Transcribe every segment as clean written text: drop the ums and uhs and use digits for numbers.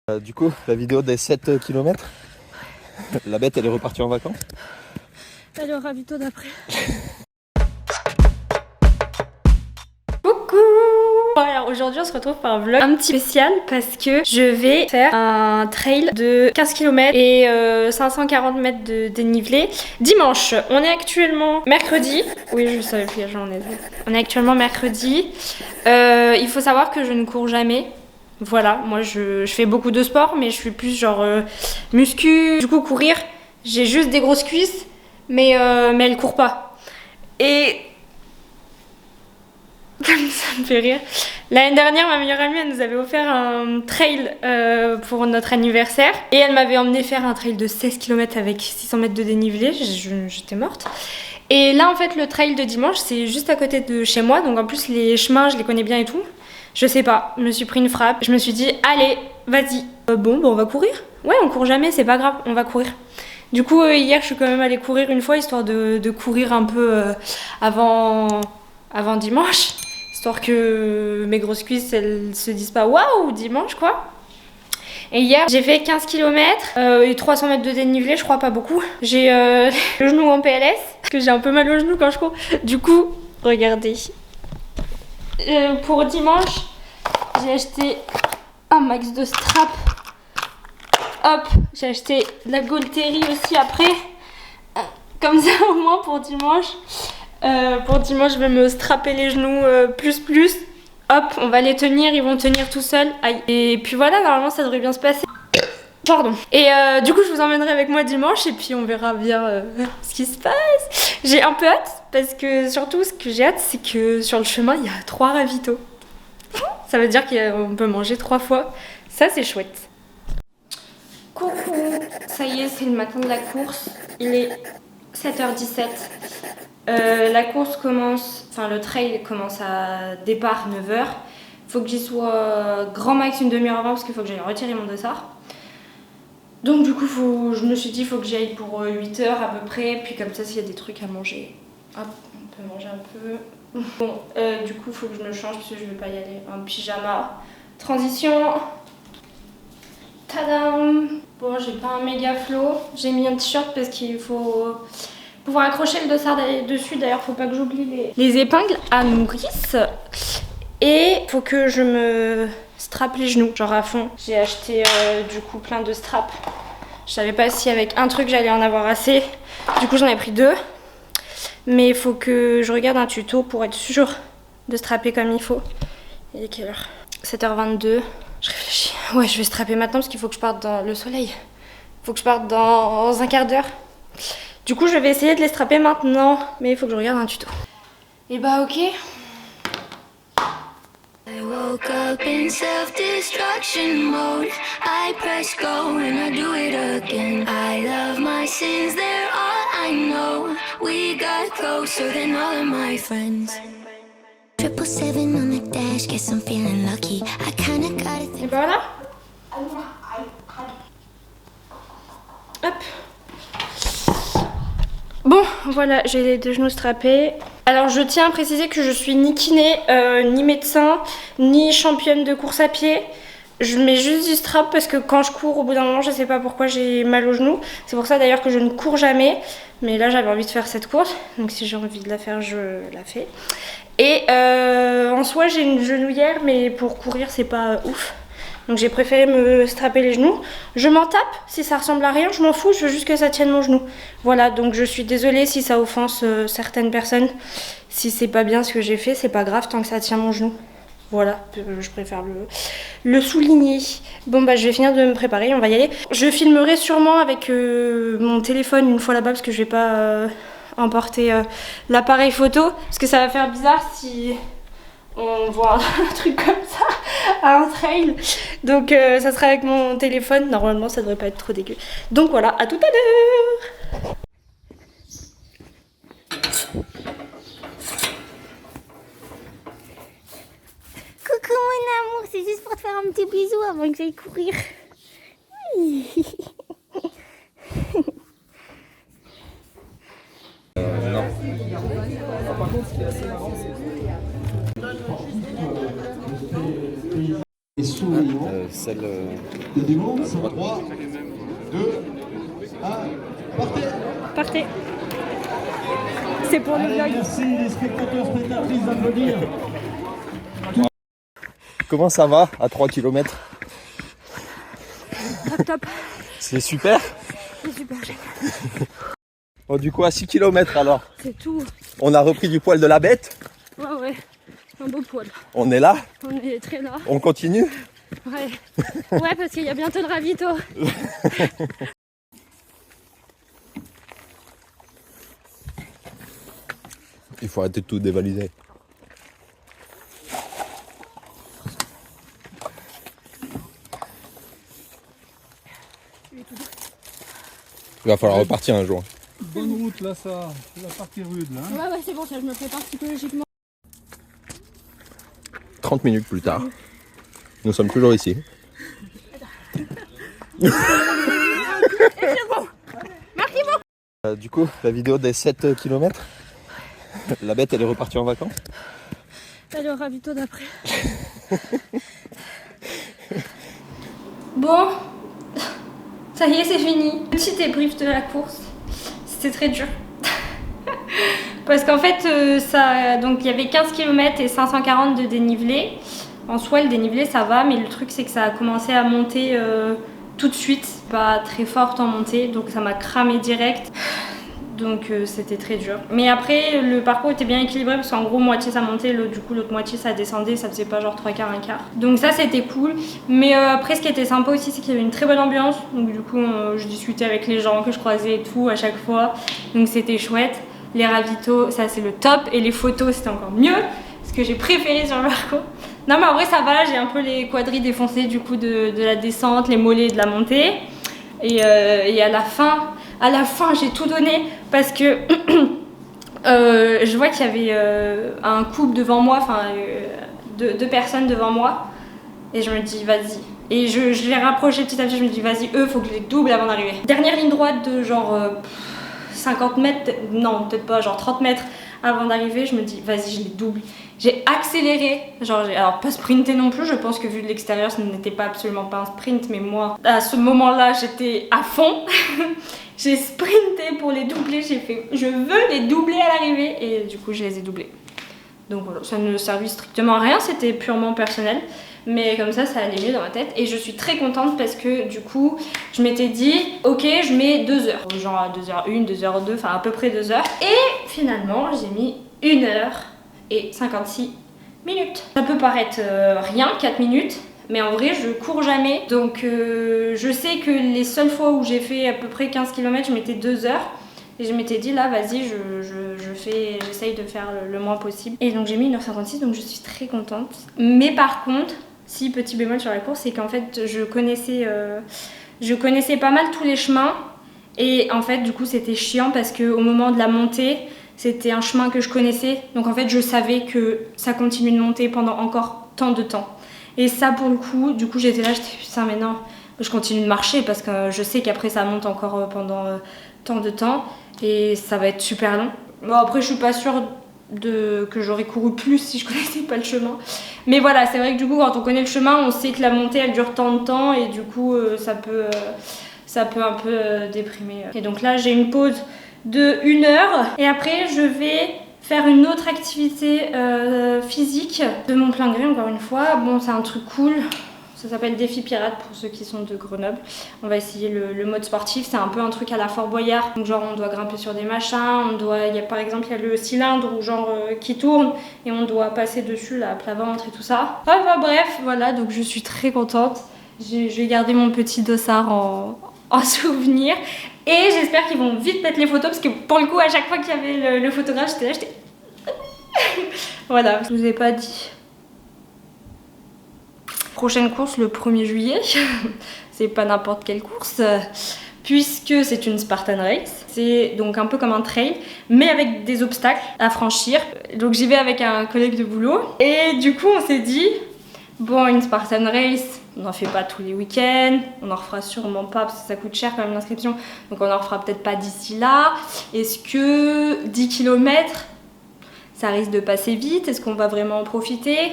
Du coup, la vidéo des 7 km, la bête elle est repartie en vacances. Elle est au ravito d'après. Coucou! Alors aujourd'hui on se retrouve pour un vlog un petit spécial parce que je vais faire un trail de 15 km et 540 mètres de dénivelé dimanche. On est actuellement mercredi. Oui, je savais plus, j'en ai vu. On est actuellement mercredi. Il faut savoir que je ne cours jamais. Voilà, moi je fais beaucoup de sport, mais je suis plus genre muscu. Du coup, courir, j'ai juste des grosses cuisses, mais elles courent pas. Et ça me fait rire. L'année dernière, ma meilleure amie, elle nous avait offert un trail pour notre anniversaire. Et elle m'avait emmené faire un trail de 16 km avec 600 mètres de dénivelé. J'étais morte. Et là, en fait, le trail de dimanche, c'est juste à côté de chez moi. Donc en plus, les chemins, je les connais bien et tout. Je sais pas, je me suis pris une frappe. Je me suis dit, allez, vas-y. Bon, on va courir. Ouais, on court jamais, c'est pas grave, on va courir. Du coup, hier, je suis quand même allée courir une fois, histoire de courir un peu avant dimanche. Histoire que mes grosses cuisses, elles se disent pas waouh, dimanche quoi. Et hier, j'ai fait 15 km et 300 mètres de dénivelé, je crois pas beaucoup. J'ai le genou en PLS, parce que j'ai un peu mal au genou quand je cours. Du coup, regardez. Pour dimanche, j'ai acheté un max de straps. Hop, j'ai acheté de la Gaultérie aussi après. Comme ça au moins pour dimanche. Pour dimanche, je vais me strapper les genoux plus. Hop, on va les tenir, ils vont tenir tout seuls. Aïe. Et puis voilà, normalement ça devrait bien se passer. Pardon. Et du coup, je vous emmènerai avec moi dimanche et puis on verra bien ce qui se passe. J'ai un peu hâte parce que surtout, ce que j'ai hâte, c'est que sur le chemin, il y a 3 ravitaux. Ça veut dire qu'on peut manger 3 fois. Ça, c'est chouette. Coucou. Ça y est, c'est le matin de la course. Il est 7h17. La course commence, enfin le trail commence à départ 9h. Faut que j'y sois grand max une demi-heure avant parce qu'il faut que j'aille retirer mon dossard. Donc du coup, je me suis dit il faut que j'y aille pour 8h à peu près. Puis comme ça, s'il y a des trucs à manger, hop, on peut manger un peu. Bon, du coup, il faut que je me change parce que je vais pas y aller en pyjama. Transition. Tadam! Bon, j'ai pas un méga flow. J'ai mis un t-shirt parce qu'il faut pouvoir accrocher le dossard dessus. D'ailleurs, faut pas que j'oublie les épingles à nourrice. Et faut que je me strappe les genoux, genre à fond. J'ai acheté du coup plein de straps. Je savais pas si avec un truc j'allais en avoir assez. Du coup, j'en ai pris 2. Mais il faut que je regarde un tuto pour être sûre de strapper comme il faut. Il est quelle heure? 7h22. Je réfléchis. Ouais, je vais strapper maintenant parce qu'il faut que je parte dans le soleil. Faut que je parte dans un quart d'heure. Du coup, je vais essayer de les strapper maintenant, mais il faut que je regarde un tuto. Et bah ok. I woke up in self-destruction mode. I press go and I do it again. I love my sins, they're all I know. We got closer than all of my friends. 777 on the dash, guess I'm feeling lucky. I kinda got it. Et bah voilà. Hop. Bon, voilà, j'ai les 2 genoux strappés. Alors, je tiens à préciser que je suis ni kiné, ni médecin, ni championne de course à pied. Je mets juste du strap parce que quand je cours, au bout d'un moment, je sais pas pourquoi j'ai mal aux genoux. C'est pour ça d'ailleurs que je ne cours jamais. Mais là, j'avais envie de faire cette course. Donc, si j'ai envie de la faire, je la fais. Et en soi, j'ai une genouillère, mais pour courir, c'est pas ouf. Donc j'ai préféré me strapper les genoux. Je m'en tape, si ça ressemble à rien, je m'en fous, je veux juste que ça tienne mon genou. Voilà, donc je suis désolée si ça offense certaines personnes. Si c'est pas bien ce que j'ai fait, c'est pas grave tant que ça tient mon genou. Voilà, je préfère le souligner. Bon bah je vais finir de me préparer, on va y aller. Je filmerai sûrement avec mon téléphone une fois là-bas parce que je vais pas emporter l'appareil photo. Parce que ça va faire bizarre si on voit un truc comme ça à un trail. Donc ça sera avec mon téléphone. Normalement ça devrait pas être trop dégueu. Donc voilà, à tout à l'heure. Coucou mon amour, c'est juste pour te faire un petit bisou avant que j'aille courir. Oui. Non. Et souriant. Celle. Il y a du monde, c'est 3, 2, 1, partez. Partez. C'est pour le Allez, vlog. merci les spectateurs, spectatrices d'applaudir. Comment ça va à 3 km? Top. C'est super. C'est super génial. Bon, du coup, à 6 km alors, C'est tout. on a repris du poil de la bête. Ouais. Un beau poil. On est là, On est très là. on continue. Ouais. Ouais, parce qu'il y a bientôt le ravito. Il faut arrêter de tout dévaliser. Il va falloir repartir un jour. Bonne route là, ça. C'est la partie rude là. Ouais, c'est bon, ça, je me prépare psychologiquement. 30 minutes plus tard, nous sommes toujours ici. Du coup, la vidéo des 7 km, la bête elle est repartie en vacances. Elle est au ravito d'après. Bon, ça y est, c'est fini. Petit débrief de la course. C'était très dur. Parce qu'en fait, donc il y avait 15 km et 540 de dénivelé. En soi, le dénivelé ça va, mais le truc c'est que ça a commencé à monter tout de suite. Pas très forte en montée, donc ça m'a cramé direct. Donc c'était très dur. Mais après, le parcours était bien équilibré parce qu'en gros, moitié ça montait, du coup l'autre moitié ça descendait, ça faisait pas genre 3 quarts, 1 quart. Donc ça c'était cool. Mais après, ce qui était sympa aussi, c'est qu'il y avait une très bonne ambiance. Donc du coup, je discutais avec les gens que je croisais et tout à chaque fois. Donc c'était chouette. Les ravitaux, ça c'est le top. Et les photos, c'était encore mieux. Ce que j'ai préféré sur le parcours. Non mais en vrai ça va, j'ai un peu les quadris défoncés du coup de la descente, les mollets de la montée. Et à la fin j'ai tout donné parce que je vois qu'il y avait un couple devant moi, enfin deux personnes devant moi, et je me dis vas-y. Et je les rapprochais petit à petit, je me dis vas-y, faut que je les double avant d'arriver. Dernière ligne droite de genre 50 mètres, non peut-être pas, genre 30 mètres avant d'arriver, je me dis vas-y, je les double. J'ai accéléré, alors pas sprinté non plus, je pense que vu de l'extérieur ce n'était pas absolument pas un sprint, mais moi à ce moment-là j'étais à fond. J'ai sprinté pour les doubler, j'ai fait je veux les doubler à l'arrivée et du coup je les ai doublés. Donc voilà, ça ne servait strictement à rien, c'était purement personnel. Mais comme ça allait mieux dans ma tête et je suis très contente parce que du coup je m'étais dit ok je mets 2 heures, genre à 2h01, 2h02, enfin à peu près 2 heures, et finalement j'ai mis 1h et 56 minutes. Ça peut paraître rien, 4 minutes, mais en vrai je cours jamais, donc je sais que les seules fois où j'ai fait à peu près 15 km je mettais 2 heures. Et je m'étais dit là vas-y j'essaye de faire le moins possible. Et donc j'ai mis 1h56, donc je suis très contente. Mais par contre, si petit bémol sur la course, c'est qu'en fait je connaissais pas mal tous les chemins. Et en fait du coup c'était chiant parce qu'au moment de la montée, c'était un chemin que je connaissais. Donc en fait je savais que ça continuait de monter pendant encore tant de temps. Et ça pour le coup, du coup j'étais là, j'étais putain mais non, je continue de marcher parce que je sais qu'après ça monte encore pendant tant de temps. Et ça va être super long. Bon après je suis pas sûre que j'aurais couru plus si je connaissais pas le chemin. Mais voilà, c'est vrai que du coup quand on connaît le chemin, on sait que la montée elle dure tant de temps et du coup ça peut un peu déprimer. Et donc là j'ai une pause de 1 heure et après je vais faire une autre activité physique de mon plein gré encore une fois. Bon c'est un truc cool. Ça s'appelle Défi Pirate pour ceux qui sont de Grenoble. On va essayer le mode sportif. C'est un peu un truc à la Fort Boyard. Donc genre on doit grimper sur des machins. Par exemple il y a le cylindre où genre qui tourne et on doit passer dessus là à plat ventre et tout ça. Enfin bref, voilà, donc je suis très contente. Je vais garder mon petit dossard en souvenir. Et j'espère qu'ils vont vite mettre les photos parce que pour le coup à chaque fois qu'il y avait le photographe j'étais là, voilà, je vous ai pas dit. Prochaine course le 1er juillet, c'est pas n'importe quelle course, puisque c'est une Spartan Race. C'est donc un peu comme un trail, mais avec des obstacles à franchir. Donc j'y vais avec un collègue de boulot, et du coup on s'est dit, bon une Spartan Race, on n'en fait pas tous les week-ends, on en refera sûrement pas parce que ça coûte cher quand même l'inscription, donc on en refera peut-être pas d'ici là. Est-ce que 10 km, ça risque de passer vite? Est-ce qu'on va vraiment en profiter?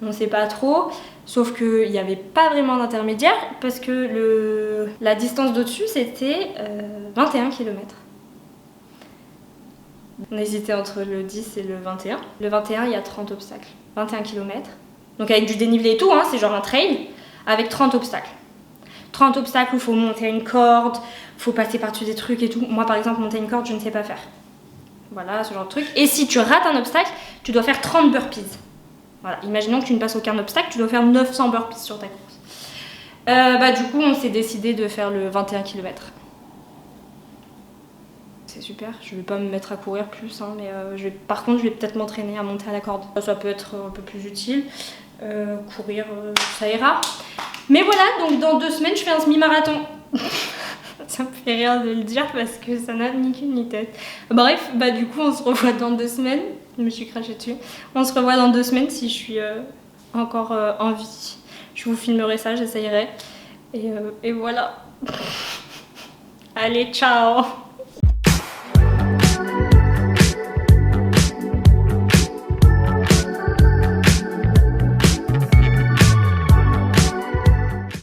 On sait pas trop, sauf qu'il n'y avait pas vraiment d'intermédiaire parce que la distance d'au-dessus c'était 21 km. On hésitait entre le 10 et le 21. Le 21, il y a 30 obstacles. 21 km. Donc avec du dénivelé et tout, hein, c'est genre un trail avec 30 obstacles. 30 obstacles où il faut monter une corde, il faut passer par-dessus des trucs et tout. Moi par exemple, monter une corde, je ne sais pas faire. Voilà, ce genre de truc. Et si tu rates un obstacle, tu dois faire 30 burpees. Voilà, imaginons que tu ne passes aucun obstacle, tu dois faire 900 burpees sur ta course. Du coup, on s'est décidé de faire le 21 km. C'est super, je vais pas me mettre à courir plus, hein, mais par contre, je vais peut-être m'entraîner à monter à la corde. Ça peut être un peu plus utile. Courir, ça ira. Mais voilà, donc dans 2 semaines, je fais un semi-marathon. Ça me fait rire de le dire parce que ça n'a ni queue ni tête. Bref, du coup, on se revoit dans 2 semaines. Je me suis crachée dessus. On se revoit dans 2 semaines si je suis encore en vie. Je vous filmerai ça, j'essayerai. Et voilà. Allez, ciao!